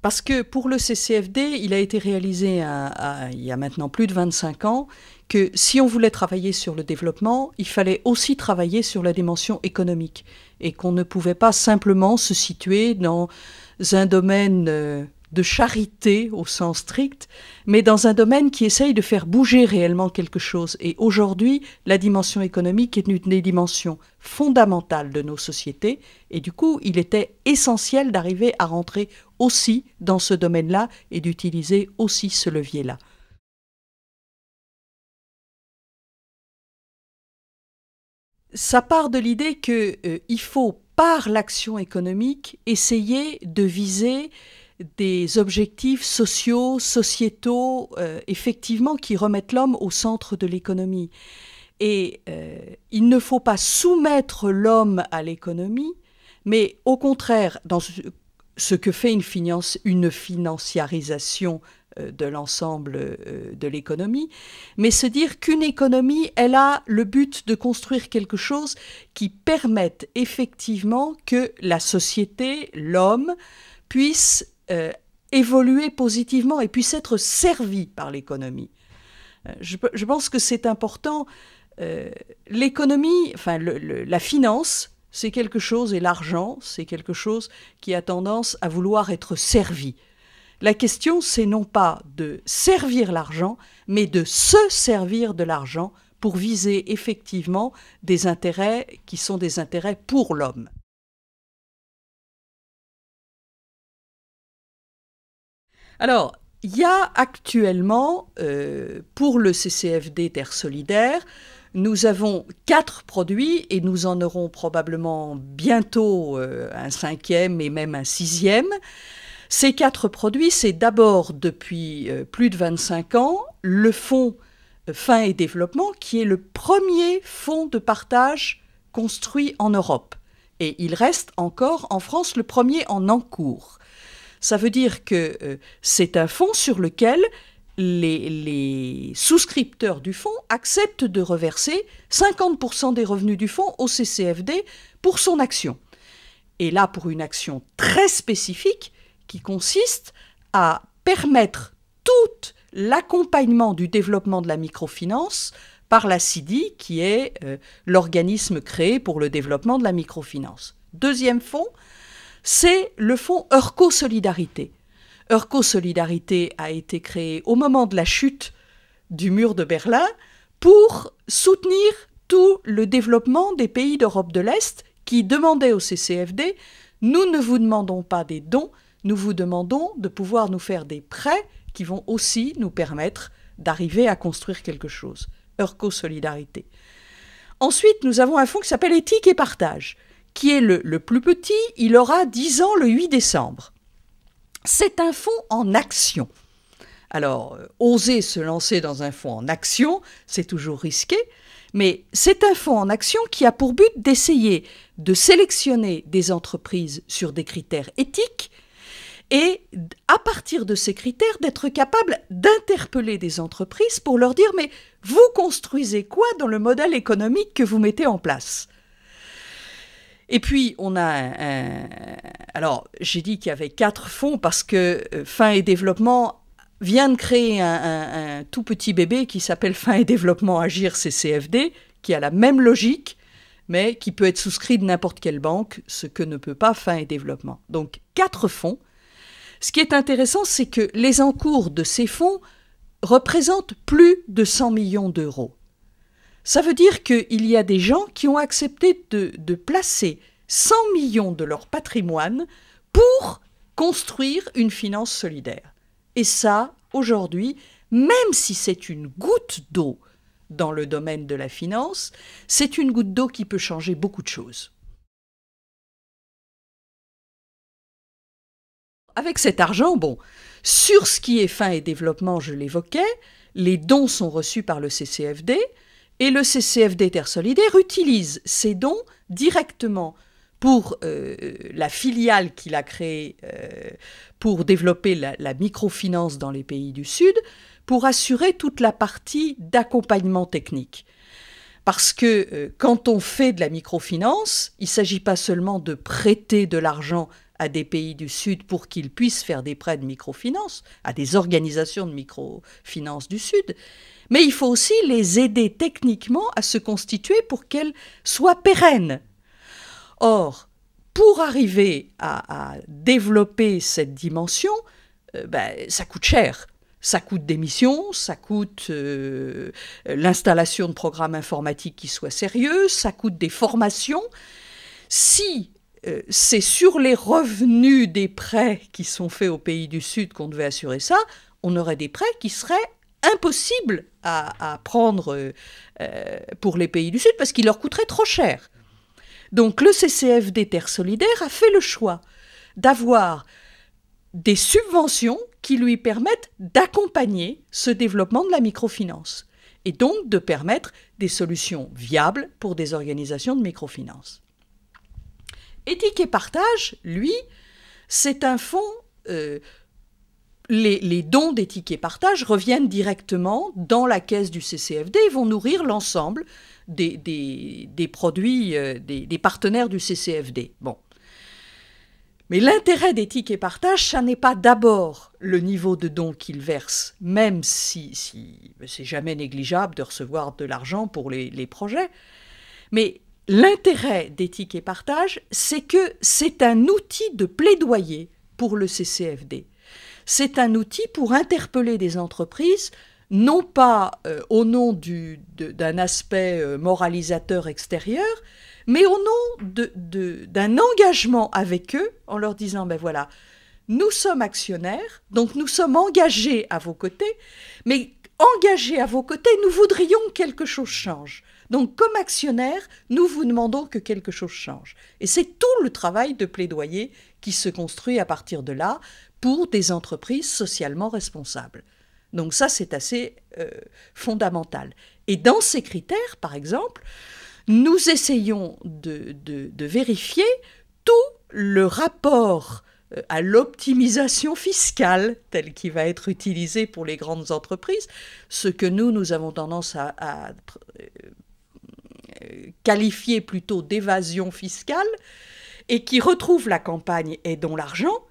Parce que pour le CCFD, il a été réalisé il y a maintenant plus de 25 ans que si on voulait travailler sur le développement, il fallait aussi travailler sur la dimension économique et qu'on ne pouvait pas simplement se situer dans un domaine de charité au sens strict, mais dans un domaine qui essaye de faire bouger réellement quelque chose. Et aujourd'hui, la dimension économique est une des dimensions fondamentales de nos sociétés, et du coup, il était essentiel d'arriver à rentrer aussi dans ce domaine-là et d'utiliser aussi ce levier-là. Ça part de l'idée qu'il faut, par l'action économique, essayer de viser des objectifs sociaux, sociétaux, effectivement, qui remettent l'homme au centre de l'économie. Et il ne faut pas soumettre l'homme à l'économie, mais au contraire, dans ce que fait une financiarisation de l'ensemble de l'économie, mais se dire qu'une économie, elle a le but de construire quelque chose qui permette effectivement que la société, l'homme, puisse évoluer positivement et puisse être servi par l'économie. Je pense que c'est important. L'économie, enfin la finance, c'est quelque chose, et l'argent, c'est quelque chose qui a tendance à vouloir être servi. La question, c'est non pas de servir l'argent, mais de se servir de l'argent pour viser effectivement des intérêts qui sont des intérêts pour l'homme. Alors, il y a actuellement, pour le CCFD Terre Solidaire, nous avons 4 produits et nous en aurons probablement bientôt un 5e et même un 6e. Ces 4 produits, c'est d'abord depuis plus de 25 ans le fonds Faim et Développement, qui est le premier fonds de partage construit en Europe. Et il reste encore en France le premier en cours. Ça veut dire que c'est un fonds sur lequel les souscripteurs du fonds acceptent de reverser 50% des revenus du fonds au CCFD pour son action. Et là, pour une action très spécifique qui consiste à permettre tout l'accompagnement du développement de la microfinance par la CIDI, qui est l'organisme créé pour le développement de la microfinance. Deuxième fonds, c'est le fonds Eurco Solidarité. Eurco Solidarité a été créé au moment de la chute du mur de Berlin pour soutenir tout le développement des pays d'Europe de l'Est qui demandaient au CCFD « Nous ne vous demandons pas des dons, nous vous demandons de pouvoir nous faire des prêts qui vont aussi nous permettre d'arriver à construire quelque chose. » Eurco Solidarité. Ensuite, nous avons un fonds qui s'appelle Éthique et Partage, qui est le plus petit, il aura 10 ans le 8 décembre. C'est un fonds en action. Alors, oser se lancer dans un fonds en action, c'est toujours risqué, mais c'est un fonds en action qui a pour but d'essayer de sélectionner des entreprises sur des critères éthiques et, à partir de ces critères, d'être capable d'interpeller des entreprises pour leur dire « Mais vous construisez quoi dans le modèle économique que vous mettez en place ?» Et puis, on a alors, j'ai dit qu'il y avait 4 fonds parce que Faim et Développement vient de créer un tout petit bébé qui s'appelle Faim et Développement Agir CCFD, qui a la même logique, mais qui peut être souscrit de n'importe quelle banque, ce que ne peut pas Faim et Développement. Donc, 4 fonds. Ce qui est intéressant, c'est que les encours de ces fonds représentent plus de 100 millions d'euros. Ça veut dire qu'il y a des gens qui ont accepté de placer 100 millions de leur patrimoine pour construire une finance solidaire. Et ça, aujourd'hui, même si c'est une goutte d'eau dans le domaine de la finance, c'est une goutte d'eau qui peut changer beaucoup de choses. Avec cet argent, bon, sur ce qui est Faim et Développement, je l'évoquais, les dons sont reçus par le CCFD, et le CCFD Terre Solidaire utilise ces dons directement pour la filiale qu'il a créée pour développer la microfinance dans les pays du Sud, pour assurer toute la partie d'accompagnement technique. Parce que quand on fait de la microfinance, il ne s'agit pas seulement de prêter de l'argent à des pays du Sud pour qu'ils puissent faire des prêts de microfinance, à des organisations de microfinance du Sud, mais il faut aussi les aider techniquement à se constituer pour qu'elles soient pérennes. Or, pour arriver à développer cette dimension, ça coûte cher. Ça coûte des missions, ça coûte l'installation de programmes informatiques qui soient sérieux, ça coûte des formations. Si c'est sur les revenus des prêts qui sont faits aux pays du Sud qu'on devait assurer ça, on aurait des prêts qui seraient impossibles à prendre pour les pays du Sud parce qu'ils leur coûteraient trop cher. Donc le CCFD Terre Solidaire a fait le choix d'avoir des subventions qui lui permettent d'accompagner ce développement de la microfinance et donc de permettre des solutions viables pour des organisations de microfinance. Éthique et Partage, lui, c'est un fonds... les dons d'Éthique et Partage reviennent directement dans la caisse du CCFD et vont nourrir l'ensemble des produits, des partenaires du CCFD. Bon. Mais l'intérêt d'Éthique et Partage, ça n'est pas d'abord le niveau de dons qu'ils versent, même si c'est jamais négligeable de recevoir de l'argent pour les projets. Mais l'intérêt d'Éthique et Partage, c'est que c'est un outil de plaidoyer pour le CCFD. C'est un outil pour interpeller des entreprises, non pas au nom d'un aspect moralisateur extérieur, mais au nom d'un engagement avec eux, en leur disant, ben voilà, nous sommes actionnaires, donc nous sommes engagés à vos côtés, mais engagés à vos côtés, nous voudrions que quelque chose change. Donc comme actionnaires, nous vous demandons que quelque chose change. Et c'est tout le travail de plaidoyer qui se construit à partir de là pour des entreprises socialement responsables. Donc ça, c'est assez fondamental. Et dans ces critères, par exemple, nous essayons de vérifier tout le rapport à l'optimisation fiscale tel qu'il va être utilisé pour les grandes entreprises, ce que nous avons tendance à qualifier plutôt d'évasion fiscale, et qui retrouve la campagne Aidons l'argent,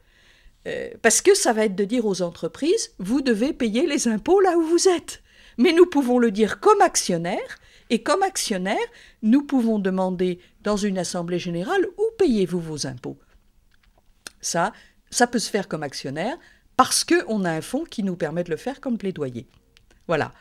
parce que ça va être de dire aux entreprises, vous devez payer les impôts là où vous êtes. Mais nous pouvons le dire comme actionnaires, et comme actionnaires, nous pouvons demander dans une assemblée générale où payez-vous vos impôts. Ça peut se faire comme actionnaire parce qu'on a un fonds qui nous permet de le faire comme plaidoyer. Voilà.